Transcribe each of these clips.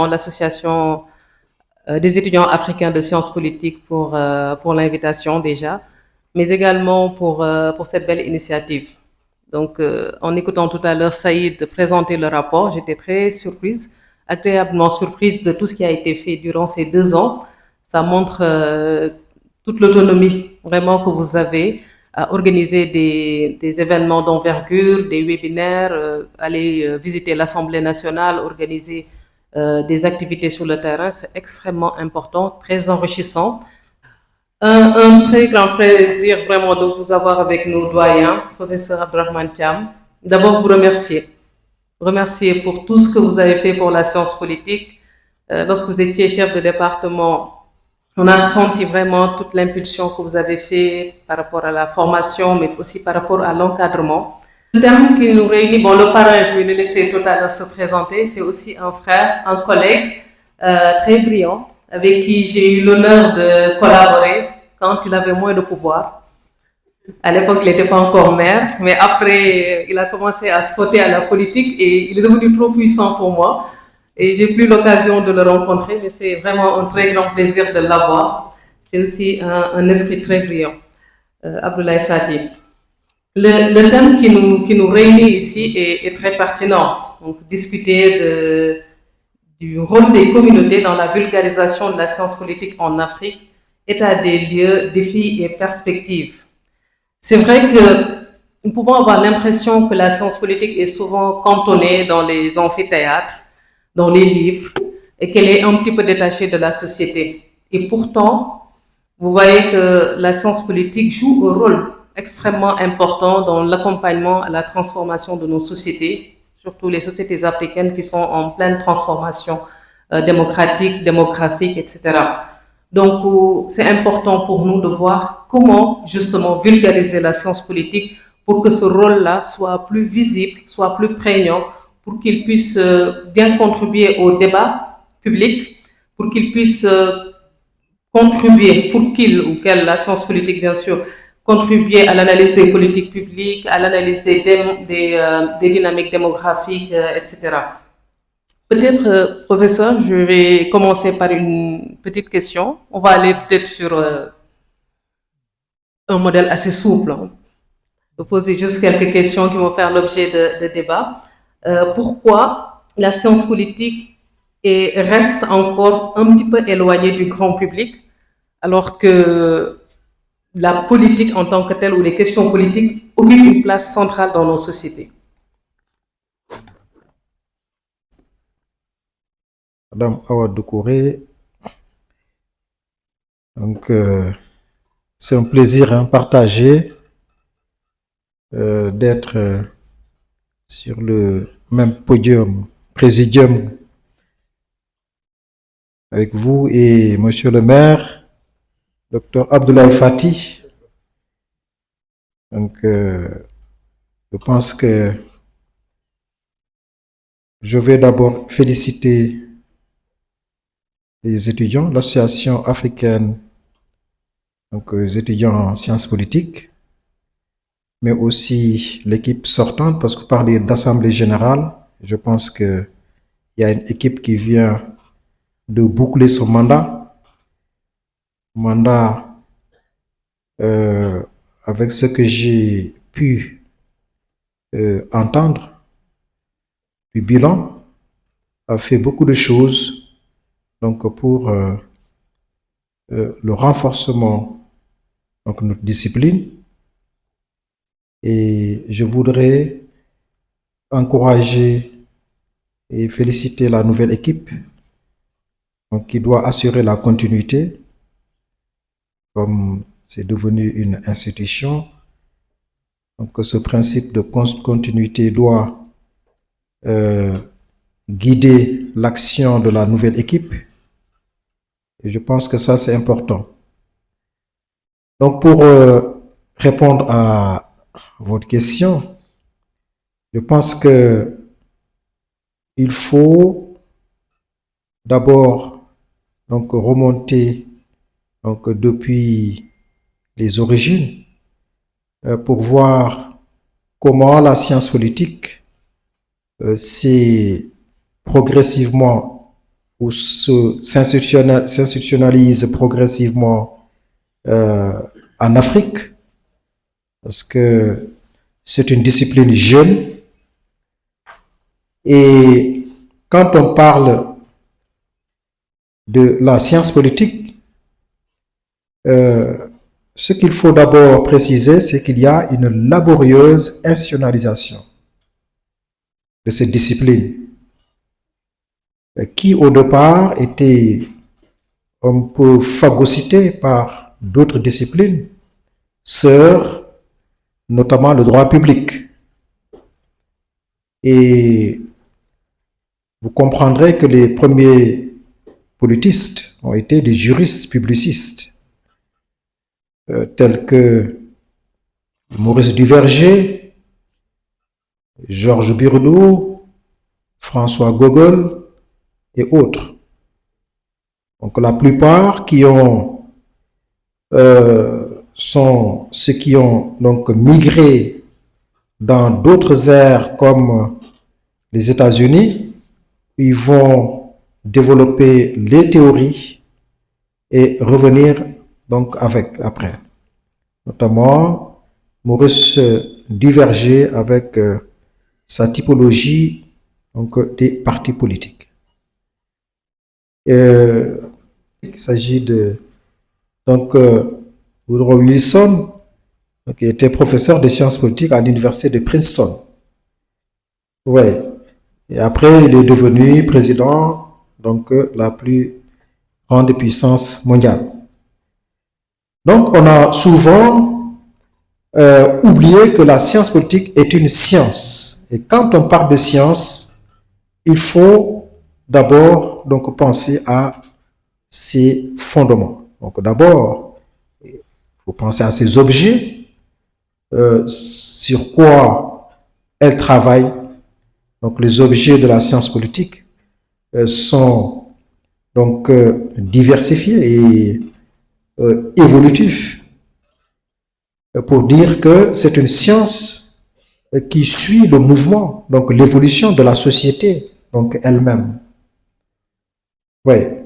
l'association des étudiants africains de sciences politiques pour l'invitation déjà, mais également pour cette belle initiative. Donc, en écoutant tout à l'heure Saïd présenter le rapport, j'étais très surprise, agréablement surprise de tout ce qui a été fait durant ces 2 ans. Ça montre toute l'autonomie vraiment que vous avez à organiser des événements d'envergure, des webinaires, aller visiter l'Assemblée nationale, organiser des activités sur le terrain. C'est extrêmement important, très enrichissant. Un très grand plaisir vraiment de vous avoir avec nous, doyen, professeur Abdurrahman Thiam. D'abord, vous remercier. Remercier pour tout ce que vous avez fait pour la science politique. Lorsque vous étiez chef de département, on a senti vraiment toute l'impulsion que vous avez fait par rapport à la formation, mais aussi par rapport à l'encadrement. Le thème qui nous réunit, bon, le parrain, je vais le laisser tout à l'heure se présenter, c'est aussi un frère, un collègue très brillant, avec qui j'ai eu l'honneur de collaborer quand il avait moins de pouvoir. À l'époque, il n'était pas encore maire, mais après, il a commencé à se frotter à la politique et il est devenu trop puissant pour moi. Et j'ai plus l'occasion de le rencontrer, mais c'est vraiment un très grand plaisir de l'avoir. C'est aussi un esprit très brillant, Abdoulaye Fadi. Le thème qui nous réunit ici est très pertinent. Donc, discuter du rôle des communautés dans la vulgarisation de la science politique en Afrique, état des lieux, défis et perspectives. C'est vrai que nous pouvons avoir l'impression que la science politique est souvent cantonnée dans les amphithéâtres, dans les livres, et qu'elle est un petit peu détachée de la société. Et pourtant, vous voyez que la science politique joue un rôle extrêmement important dans l'accompagnement à la transformation de nos sociétés, surtout les sociétés africaines qui sont en pleine transformation démocratique, démographique, etc. Donc, c'est important pour nous de voir comment justement vulgariser la science politique pour que ce rôle-là soit plus visible, soit plus prégnant, pour qu'il puisse bien contribuer au débat public, pour qu'il puisse contribuer, pour qu'il ou qu'elle, la science politique bien sûr, contribuer à l'analyse des politiques publiques, à l'analyse des dynamiques démographiques, etc. Peut-être, professeur, je vais commencer par une petite question. On va aller peut-être sur un modèle assez souple. Hein. Je vais poser juste quelques questions qui vont faire l'objet de débats. Pourquoi la science politique reste encore un petit peu éloignée du grand public, alors que la politique en tant que telle ou les questions politiques occupent une place centrale dans nos sociétés? Madame Awa Doucouré, donc c'est un plaisir partagé d'être sur le même présidium avec vous et Monsieur le maire, Dr Abdoulaye Fati. Donc je pense que je vais d'abord féliciter les étudiants, l'association africaine, donc les étudiants en sciences politiques, mais aussi l'équipe sortante, parce que parler d'assemblée générale, je pense qu'il y a une équipe qui vient de boucler son mandat avec ce que j'ai pu entendre du bilan, a fait beaucoup de choses donc pour le renforcement de notre discipline. Et je voudrais encourager et féliciter la nouvelle équipe donc, qui doit assurer la continuité, comme c'est devenu une institution. Donc ce principe de continuité doit guider l'action de la nouvelle équipe. Et je pense que ça, c'est important. Donc, pour répondre à votre question, je pense que il faut d'abord donc remonter donc depuis les origines pour voir comment la science politique s'est progressivement ou s'institutionnalise progressivement en Afrique, parce que c'est une discipline jeune. Et quand on parle de la science politique, ce qu'il faut d'abord préciser, c'est qu'il y a une laborieuse institutionnalisation de cette discipline qui, au départ, était un peu phagocytée par d'autres disciplines, sœurs, notamment le droit public. Et vous comprendrez que les premiers politistes ont été des juristes publicistes, tels que Maurice Duverger, Georges Burdeau, François Gogol et autres. Donc la plupart qui sont ceux qui ont donc migré dans d'autres aires comme les États-Unis. Ils vont développer les théories et revenir donc avec après. Notamment Maurice Duverger avec sa typologie donc, des partis politiques. Il s'agit de donc Woodrow Wilson, qui était professeur de sciences politiques à l'université de Princeton. Ouais. Et après, il est devenu président donc la plus grande puissance mondiale. Donc, on a souvent oublié que la science politique est une science. Et quand on parle de science, il faut d'abord donc penser à ses fondements. Donc, d'abord, il faut penser à ses objets, sur quoi elle travaille. Donc, les objets de la science politique sont donc diversifiés et évolutifs, pour dire que c'est une science qui suit le mouvement, donc l'évolution de la société, donc elle-même. Ouais.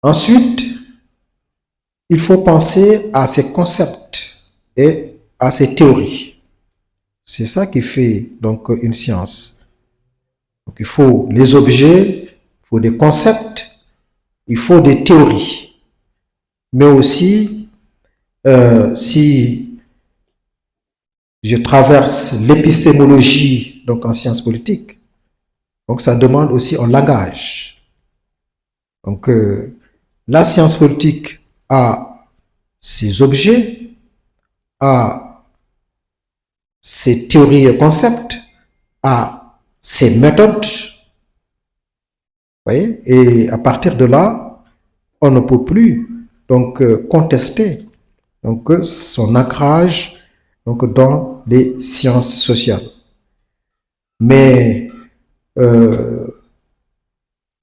Ensuite, il faut penser à ces concepts et à ces théories. C'est ça qui fait donc une science. Donc, il faut les objets, il faut des concepts, il faut des théories. Mais aussi, si je traverse l'épistémologie donc en sciences politiques, donc ça demande aussi un langage. Donc la science politique a ses objets, a ses théories et concepts, a ses méthodes. Vous voyez? Et à partir de là, on ne peut plus donc contester donc son ancrage donc dans les sciences sociales. Mais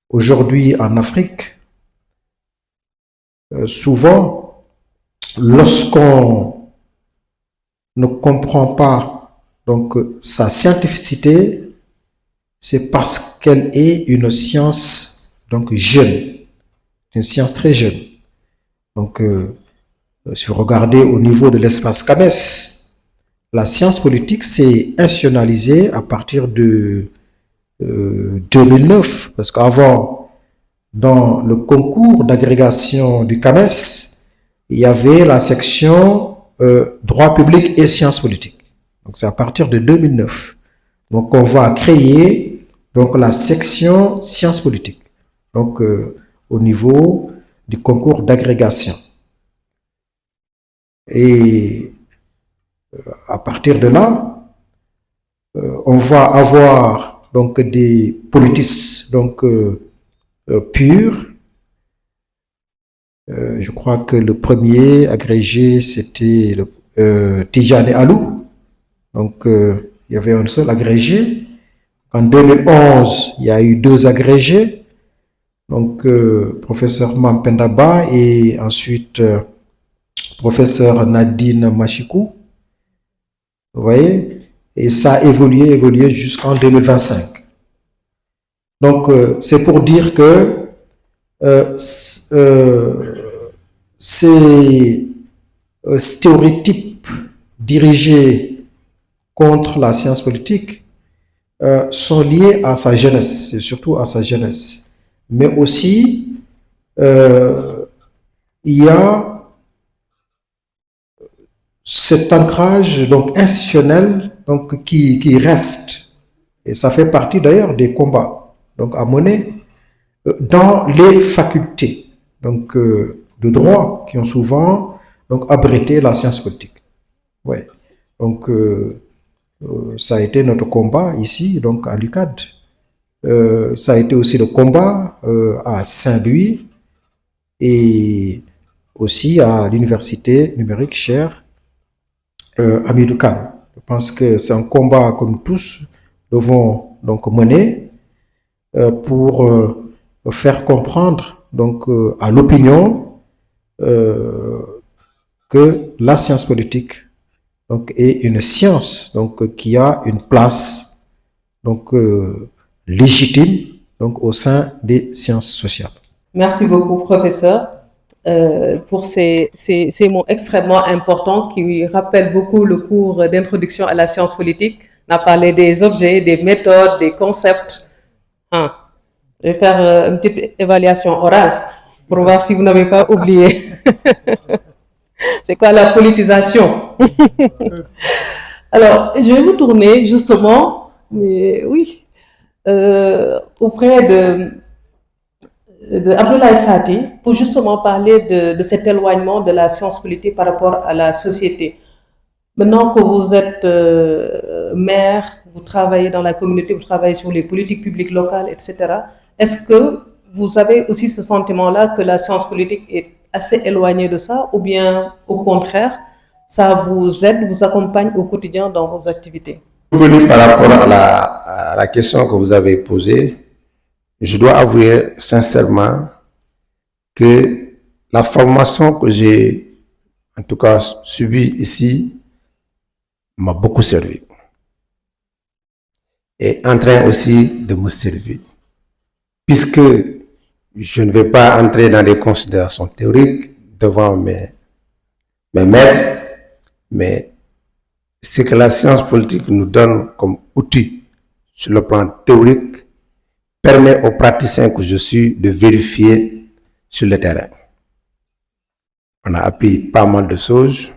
aujourd'hui en Afrique, souvent, lorsqu'on ne comprend pas donc sa scientificité, c'est parce qu'elle est une science donc jeune, une science très jeune. Donc, si vous regardez au niveau de l'espace CAMES, la science politique s'est institutionnalisée à partir de 2009, parce qu'avant, dans le concours d'agrégation du CAMES, il y avait la section droit public et sciences politiques. Donc c'est à partir de 2009. Donc on va créer donc la section sciences politiques. Donc au niveau du concours d'agrégation. Et à partir de là, on va avoir donc des politistes donc purs. Je crois que le premier agrégé c'était Tidjane Alou. Donc il y avait un seul agrégé. En 2011, il y a eu 2 agrégés. Donc professeur Mampendaba et ensuite professeur Nadine Machikou. Vous voyez? Et ça a évolué jusqu'en 2025. Donc, c'est pour dire que ces stéréotypes dirigés contre la science politique sont liés à sa jeunesse, et surtout à sa jeunesse. Mais aussi, il y a cet ancrage donc institutionnel donc qui reste, et ça fait partie d'ailleurs des combats donc à mener dans les facultés donc de droit qui ont souvent donc abrité la science politique. Ouais. Donc ça a été notre combat ici donc à l'UCAD. Ça a été aussi le combat à Saint-Louis et aussi à l'université numérique chère Hamidou Kane. Je pense que c'est un combat que nous tous devons donc mener pour faire comprendre donc à l'opinion que la science politique donc est une science donc qui a une place donc légitime donc au sein des sciences sociales. Merci beaucoup, professeur, pour ces mots extrêmement importants qui rappellent beaucoup le cours d'introduction à la science politique. On a parlé des objets, des méthodes, des concepts. Je vais faire une petite évaluation orale pour voir si vous n'avez pas oublié. C'est quoi la politisation? Alors, je vais vous tourner justement, mais oui, auprès de Abdoulaye Fati pour justement parler de cet éloignement de la science politique par rapport à la société. Maintenant que vous êtes maire, vous travaillez dans la communauté, vous travaillez sur les politiques publiques locales, etc. Est-ce que vous avez aussi ce sentiment-là que la science politique est assez éloignée de ça, ou bien au contraire, ça vous aide, vous accompagne au quotidien dans vos activités? Venu par rapport à la question que vous avez posée, je dois avouer sincèrement que la formation que j'ai, en tout cas, subie ici, m'a beaucoup servi. Et en train aussi de me servir. Puisque je ne vais pas entrer dans des considérations théoriques devant mes maîtres, mais ce que la science politique nous donne comme outil sur le plan théorique permet aux praticiens que je suis de vérifier sur le terrain. On a appris pas mal de choses,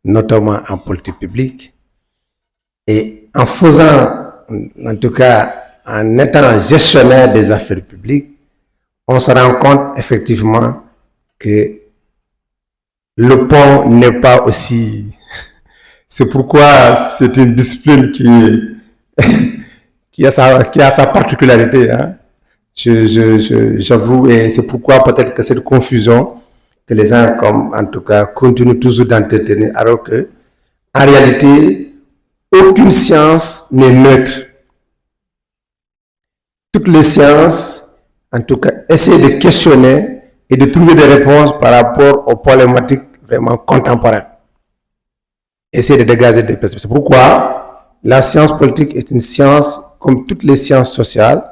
notamment en politique publique. Et en faisant, en tout cas, en étant gestionnaire des affaires publiques, on se rend compte effectivement que le pont n'est pas aussi... C'est pourquoi c'est une discipline qui a sa particularité. Hein. J'avoue, et c'est pourquoi peut-être que cette confusion que les gens, comme en tout cas, continuent toujours d'entretenir, alors que, en réalité, aucune science n'est neutre. Toutes les sciences, en tout cas, essaient de questionner et de trouver des réponses par rapport aux problématiques vraiment contemporaines. Essayer de dégager des perspectives. C'est pourquoi la science politique est une science comme toutes les sciences sociales,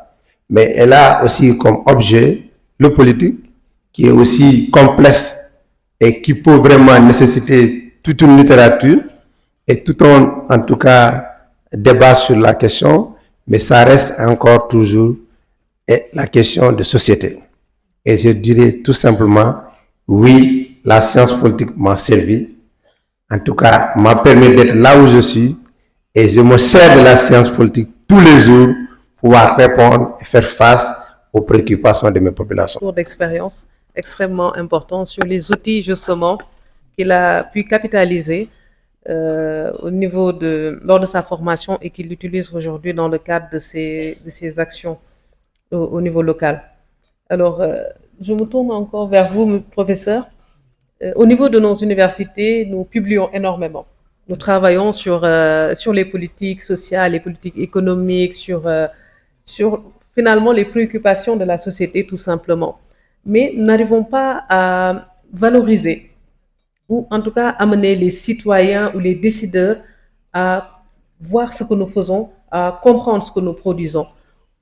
mais elle a aussi comme objet le politique, qui est aussi complexe et qui peut vraiment nécessiter toute une littérature et tout un, en tout cas, débat sur la question, mais ça reste encore toujours la question de société. Et je dirais tout simplement, oui, la science politique m'a servi, en tout cas, m'a permis d'être là où je suis, et je me sers de la science politique tous les jours pour pouvoir répondre et faire face aux préoccupations de mes populations. Tour d'expérience extrêmement important sur les outils justement qu'il a pu capitaliser au niveau lors de sa formation et qu'il utilise aujourd'hui dans le cadre de ses actions au niveau local. Alors, je me tourne encore vers vous, professeur. Au niveau de nos universités, nous publions énormément. Nous travaillons sur les politiques sociales, les politiques économiques, sur finalement les préoccupations de la société tout simplement. Mais nous n'arrivons pas à valoriser ou en tout cas amener les citoyens ou les décideurs à voir ce que nous faisons, à comprendre ce que nous produisons.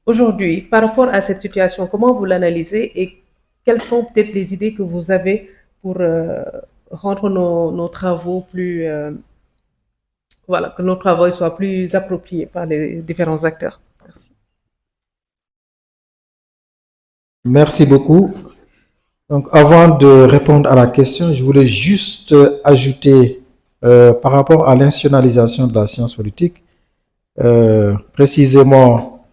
aujourd'hui, par rapport à cette situation, comment vous l'analysez et quelles sont peut-être les idées que vous avez pour rendre nos travaux plus, voilà, que nos travaux soient plus appropriés par les différents acteurs. Merci. Merci beaucoup. Donc, avant de répondre à la question, je voulais juste ajouter par rapport à l'institutionnalisation de la science politique, précisément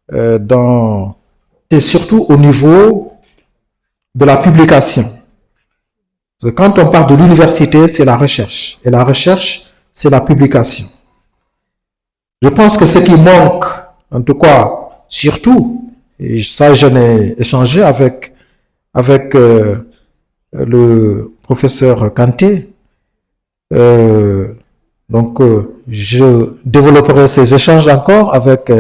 c'est surtout au niveau de la publication. Parce que quand on parle de l'université, c'est la recherche. Et la recherche, c'est la publication. Je pense que ce qui manque, en tout cas, surtout, et ça j'en ai échangé avec le professeur Kanté, donc je développerai ces échanges encore avec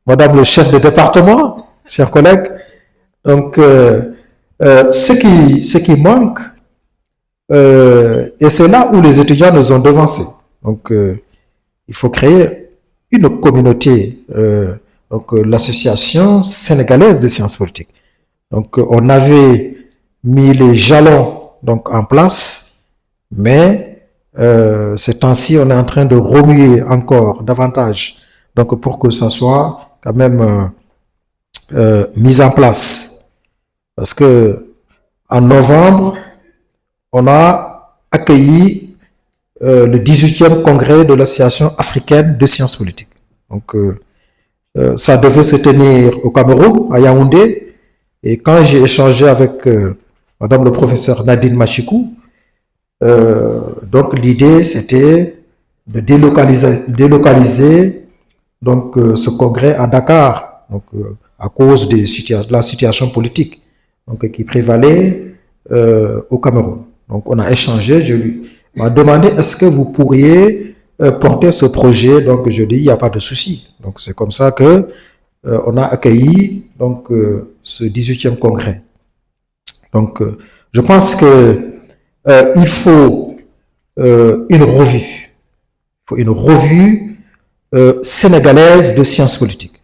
Madame le chef de département, chers collègues. Donc, ce qui manque, et c'est là où les étudiants nous ont devancés. Donc, il faut créer une communauté, donc l'association sénégalaise de sciences politiques. Donc, on avait mis les jalons donc en place, mais ces temps-ci, on est en train de remuer encore davantage, donc pour que ça soit quand même mis en place. Parce que en novembre, on a accueilli le 18e congrès de l'Association africaine de sciences politiques. Donc, ça devait se tenir au Cameroun, à Yaoundé. Et quand j'ai échangé avec Madame le professeur Nadine Machikou, donc l'idée c'était de délocaliser donc, ce congrès à Dakar, donc, à cause de la situation politique donc, qui prévalait au Cameroun. Donc on a échangé, je lui m'a demandé est-ce que vous pourriez porter ce projet. Donc je dis il n'y a pas de souci. Donc c'est comme ça que on a accueilli donc ce 18e congrès. Donc je pense que il faut une revue. Il faut une revue sénégalaise de sciences politiques.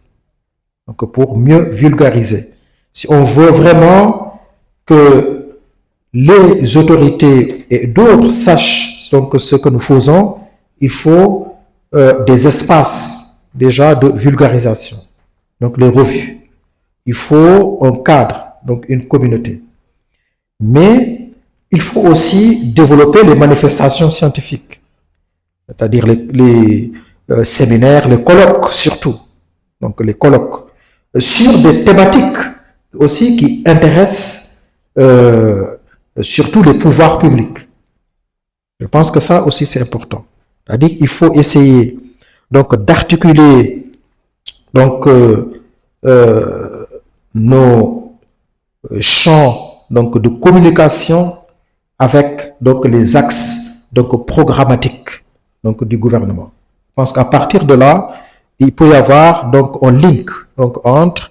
Donc pour mieux vulgariser. Si on veut vraiment que les autorités et d'autres sachent donc ce que nous faisons, il faut des espaces déjà de vulgarisation, donc les revues. Il faut un cadre, donc une communauté. Mais il faut aussi développer les manifestations scientifiques, c'est-à-dire les séminaires, les colloques surtout, donc les colloques, sur des thématiques aussi qui intéressent surtout les pouvoirs publics. Je pense que ça aussi c'est important. C'est-à-dire qu'il faut essayer donc d'articuler donc nos champs donc de communication avec donc les axes donc programmatiques donc du gouvernement. Je pense qu'à partir de là, il peut y avoir donc un link donc entre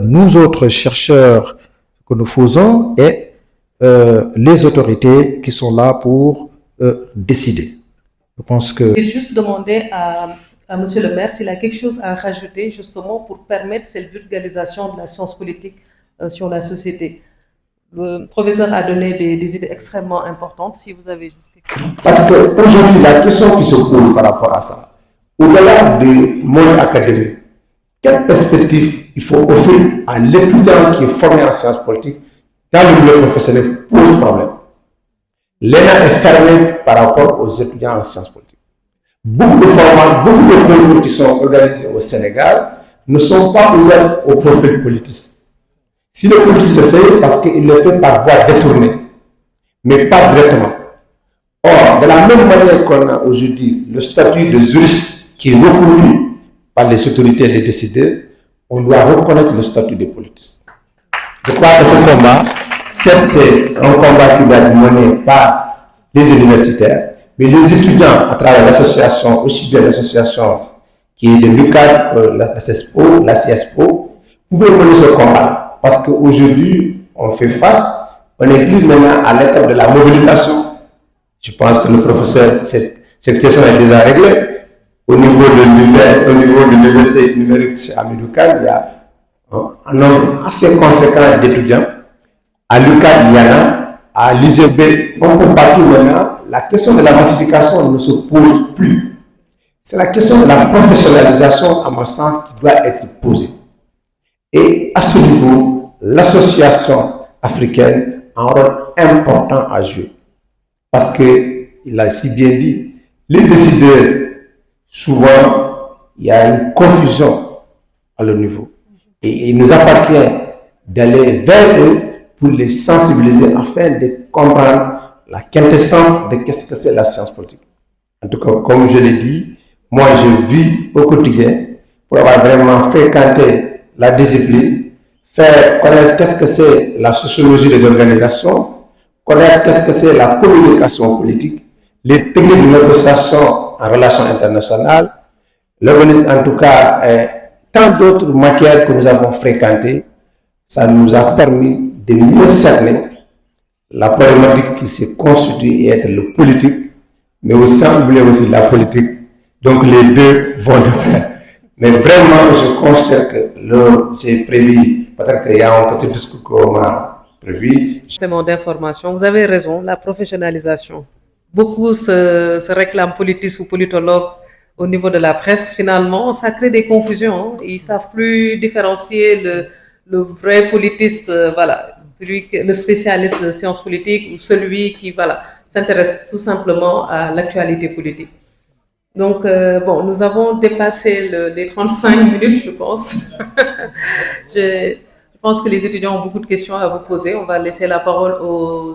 nous autres chercheurs que nous faisons et les autorités qui sont là pour décider. Je pense que... Je vais juste demander à Monsieur le maire s'il a quelque chose à rajouter justement pour permettre cette vulgarisation de la science politique sur la société. Le professeur a donné des idées extrêmement importantes. Si vous avez juste quelque chose. Parce qu'aujourd'hui, la question qui se pose par rapport à ça, au-delà du monde académique, quelle perspective il faut offrir à l'étudiant qui est formé en sciences politiques dans le milieu professionnel pose problème. L'ENA est fermé par rapport aux étudiants en sciences politiques. Beaucoup de formats, beaucoup de concours qui sont organisés au Sénégal ne sont pas ouverts aux profils politistes. Si le politique le fait, parce qu'il le fait par voie détournée, mais pas directement. Or, de la même manière qu'on a aujourd'hui le statut de juriste qui est reconnu par les autorités et les décideurs, on doit reconnaître le statut des politistes. Je crois que ce combat, certes, c'est un combat qui doit être mené par les universitaires, mais les étudiants, à travers l'association, aussi bien l'association qui est de l'UCAD, la CESPO, la CSPO, pouvaient mener ce combat. Parce qu'aujourd'hui, on fait face, on est plus maintenant à l'étape de la mobilisation. Je pense que le professeur, cette question est déjà réglée. au niveau de l'université numérique chez Hamidou Kane, il y a un nombre assez conséquent d'étudiants. À l'UQAD, il y en a. À l'UGB, un peu partout maintenant, la question de la massification ne se pose plus. C'est la question de la professionnalisation, à mon sens, qui doit être posée. Et à ce niveau, l'association africaine a un rôle important à jouer. Parce qu'il a si bien dit, les décideurs, souvent, il y a une confusion à leur niveau. Et il nous appartient d'aller vers eux pour les sensibiliser afin de comprendre la quintessence de qu'est-ce que c'est la science politique. En tout cas, comme je l'ai dit, moi je vis au quotidien pour avoir vraiment fréquenté la discipline, faire connaître qu'est-ce que c'est la sociologie des organisations, connaître qu'est-ce que c'est la communication politique, les techniques de négociation en relations internationales, en tout cas, tant d'autres matières que nous avons fréquentées, ça nous a permis de mieux cerner la problématique qui se constitue et être le politique, mais aussi aussi la politique. Donc les deux vont de pair. Mais vraiment, je considère que j'ai prévu, peut-être qu'il y a un petit discours qu'on a prévu. Complément d'information, vous avez raison, la professionnalisation. Beaucoup se réclament politistes ou politologues au niveau de la presse. Finalement, ça crée des confusions. Ils ne savent plus différencier le vrai politiste, voilà, le spécialiste de sciences politiques ou celui qui s'intéresse tout simplement à l'actualité politique. Donc, bon, nous avons dépassé les 35 minutes, je pense. Je pense que les étudiants ont beaucoup de questions à vous poser. On va laisser la parole aux